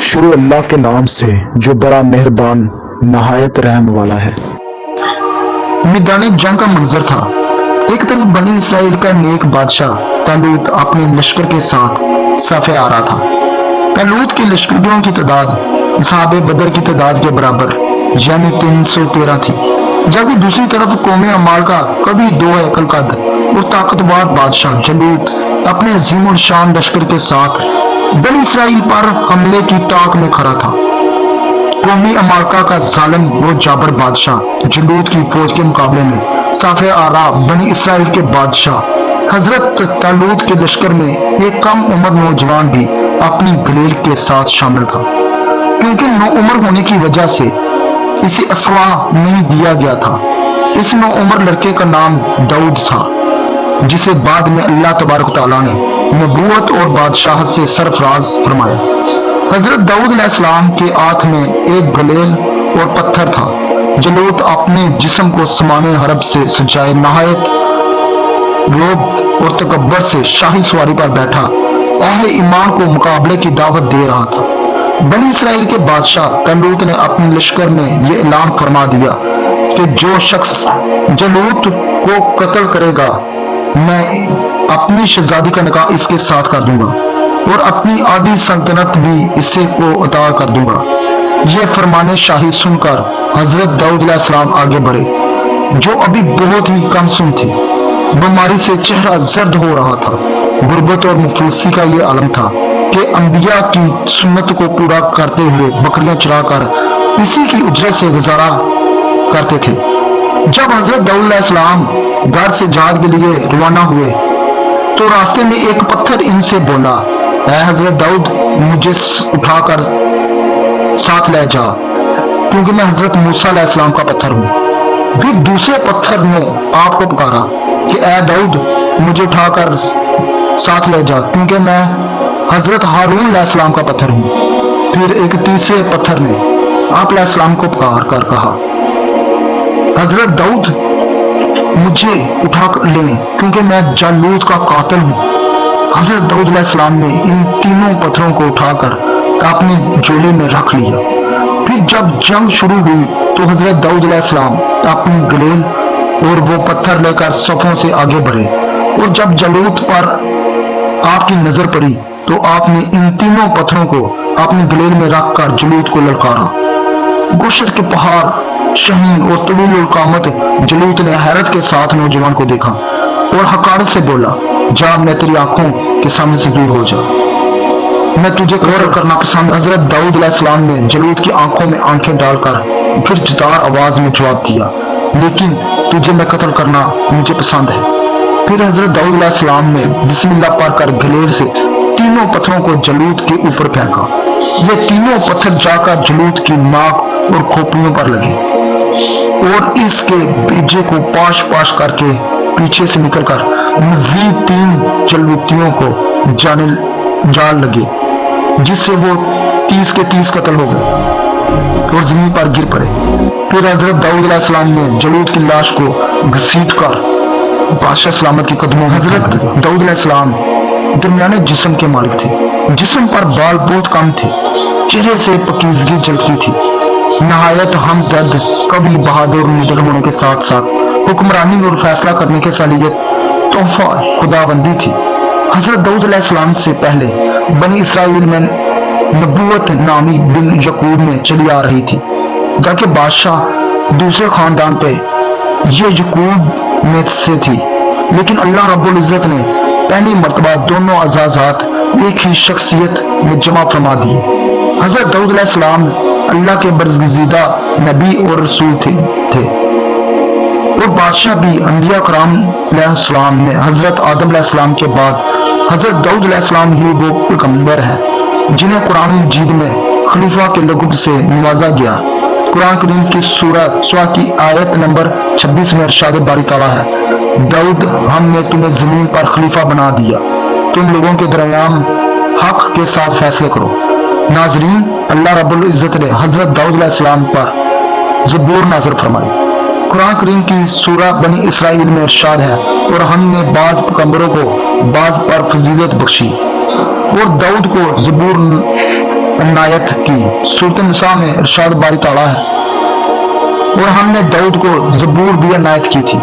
शुरू अल्लाह के नाम से जो बड़ा मेहरबान नहायत रहम वाला है। मैदान जंग का मंजर था। एक तरफ बनी इसराइल का नेक बादशाह तालूत अपने लश्कर के साथ साफे आ रहा था। तालूत के लश्करियों की तादाद साहबे बदर की तादाद के बराबर यानी 313 थी, जबकि दूसरी तरफ कौमे अमाल का कभी दो एकल कद और ताकतवर बादशाह जलूत अपने अजीम और शान लश्कर के साथ बनी इसराइल पर हमले की ताक में खड़ा था। कौमी अमालका का जालिम वो जाबर बादशाह जलूत की फौज के मुकाबले में साफे आरा बनी इसराइल के बादशाह हजरत तालूत के लश्कर में एक कम उम्र नौजवान भी अपनी गलील के साथ शामिल था। क्योंकि नौ उम्र होने की वजह से इसे असला नहीं दिया गया था। इस नौ उम्र लड़के का नाम दाऊद था, जिसे बाद में अल्लाह तबारक तआला ने नबूवत और बादशाहत से सरफराज फरमाया। हजरत दाऊद अलैहिस्सलाम के हाथ में एक गलेल और पत्थर था। जलूत अपने जिस्म को समाने हरब से सजाए नहायत लोभ और तकब्बर से शाही सवारी पर बैठा अहले ईमान को मुकाबले की दावत दे रहा था। बनी इसराइल के बादशाह तालूत ने अपने लश्कर में ये ऐलान फरमा दिया कि जो शख्स जलूत को कत्ल करेगा, मैं अपनी शहजादी का निकाह इसके साथ कर दूंगा और अपनी आधी सल्तनत भी इसे को अता कर दूंगा। यह फरमाने शाही सुनकर हजरत दाऊद अलैहिस्सलाम आगे बढ़े, जो अभी बहुत ही कम सुन थी। बीमारी से चेहरा जर्द हो रहा था। गुर्बत और मुफलिसी का ये आलम था कि अंबिया की सुन्नत को पूरा करते हुए बकरियां चराकर इसी की उजरत से गुजारा करते थे। जब हजरत दाऊद अलैहिस्सलाम घर से जहाज के लिए रवाना हुए तो रास्ते में एक पत्थर इनसे बोला, ऐ हजरत दाऊद, मुझे उठाकर साथ ले जा, क्योंकि मैं हजरत मूसा अलैहिस्सलाम का पत्थर हूँ। फिर दूसरे पत्थर ने आपको पुकारा कि ऐ दाऊद, मुझे उठाकर साथ ले जा, क्योंकि मैं हजरत हारून अलैहिस्सलाम का पत्थर हूँ। फिर एक तीसरे पत्थर ने आप अलैहिस्सलाम को पुकार कर कहा, हजरत दाऊद, मुझे उठा लें, क्योंकि मैं जालूत का कातिल हूँ। हजरत दाऊद अलैहिस्सलाम ने इन तीनों पत्थरों को उठाकर अपने झोले में रख लिया। फिर जब जंग शुरू हुई तो हजरत दाऊद अलैहिस्सलाम अपनी गलेल और वो पत्थर लेकर सफों से आगे बढ़े, और जब जलूत पर आपकी नजर पड़ी तो आपने इन तीनों पत्थरों को अपनी गलेल में रखकर जलूत को ललकारा। गुशर के पहाड़ शहीन और तवील कामत जलूत ने हैरत के साथ नौजवान को देखा और हकारत से बोला, जा, मैं तेरी आंखों के सामने से दूर हो जा, मैं तुझे गौर करना पसंद। हजरत दाऊद अलैहिस्सलाम ने जलूत की आंखों में आंखें डालकर फिर जुदार आवाज में जवाब दिया, लेकिन तुझे मैं कत्ल करना मुझे पसंद है। फिर हजरत दाऊद अलैहिस्सलाम ने बिस्मिल्लाह पढ़कर गलेर से तीनों पत्थरों को जलूत के ऊपर फेंका। ये तीनों पत्थर जाकर जलूत की नाक और खोपड़ियों पर लगे और इसके बीजे को पाश पाश करके पीछे से निकलकर मजीद 3 जलूतियों को जाल लगे, जिससे वो 30 के 30 कत्ल हो गए और जमीन पर गिर पड़े। फिर हजरत दाऊद अलैहिस्सलाम ने जलूत की लाश को घसीटकर बादशाह सलामत के कदमों। हजरत दाऊद अलैहिस्सलाम दरमियाने जिस्म के मालिक थे। जिस्म पर बाल बहुत कम थे, चेहरे से पकीजगी झलकती थी। नहायत हमदर्द, कवि, बहादुर, निडर होने के साथ साथ हुक्मरानी और फैसला करने की सलीयत तोहफा खुदाबंदी थी। हजरत दाऊद अलैहिस्सलाम से पहले बनी इसराइल में नबूवत नामी बिन यकूब में चली आ रही थी, जबकि बादशाह दूसरे खानदान पे ये यकूब में से थी। लेकिन अल्लाह रब्बुल इज्जत ने पहली मर्तबा दोनों अजाजात एक ही शख्सियत में जमा फरमा दिए। हजरत दाऊद अलैहिस्सलाम अल्लाह के बरगज़ीदा नबी और रसूल थे और बादशाह भी अंबिया कराम अलैहिस्सलाम में हजरत आदम अलैहिस्सलाम के बाद हजरत दाऊद अलैहिस्सलाम ही वो पैगंबर है जिन्हें कुरान मजीद में खलीफा के लक़ब से नवाजा गया। कुरान करीम की सूरह सूरा की आयत नंबर 26 में इरशाद बारी ताला है, दाऊद, हमने तुम्हें जमीन पर खलीफा बना दिया, तुम लोगों के दरमियान हक के साथ फैसले करो। नाजरीन, अल्लाह रब्बुल इज्जत ने हजरत दाऊद अलैहिस्सलाम पर ज़बूर नाज़िल फरमाई। कुरान करीम की सूरह बनी इसराइल में इरशाद है, और हमने बाज पैगंबरों को बाज पर फजीलत बख्शी और दाऊद को ज़बूर عنایت کی۔ سورۃ النساء میں ارشاد باری تعالیٰ ہے اور ہم نے داؤد کو زبور بھی عنایت کی تھی۔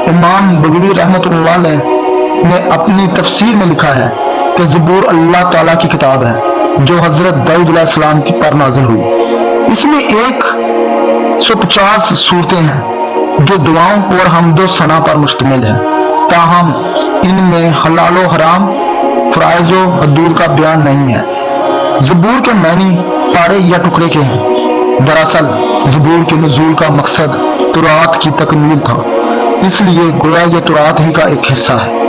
امام بغوی رحمۃ اللہ علیہ نے اپنی تفسیر میں لکھا ہے کہ زبور اللہ تعالیٰ کی کتاب ہے جو حضرت داؤد علیہ السلام کی پر نازل ہوئی۔ اس میں 150 صورتیں ہیں جو دعاؤں اور حمد و ثنا پر مشتمل ہیں، تاہم ان میں حلال و حرام، فرائض و حدود کا بیان نہیں ہے۔ زبور کے معنی پارے یا ٹکڑے کے ہیں۔ دراصل زبور کے نزول کا مقصد تورات کی تکمیل تھا، اس لیے گویا یہ تورات ہی کا ایک حصہ ہے۔